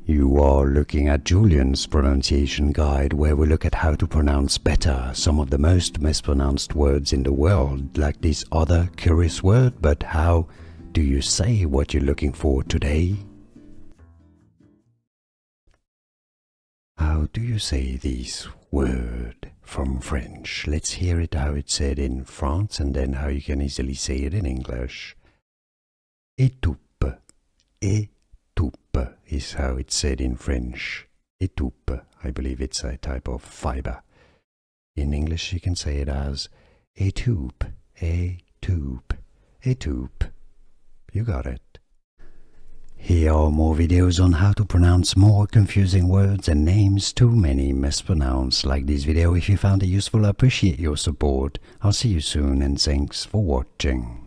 You are looking at Julian's pronunciation guide, where we look at how to pronounce better some of the most mispronounced words in the world, like this other curious word. But how do you say what you're looking for today? How do you say this word from French? Let's hear it how it's said in France and then how you can easily say it in English. Étoupe. Étoupe is how it's said in French. Étoupe. I believe it's a type of fiber. In English you can say it as étoupe. Étoupe. Étoupe. You got it. Here are more videos on how to pronounce more confusing words and names too many mispronounced. Like this video if you found it useful. I appreciate your support. I'll see you soon and thanks for watching.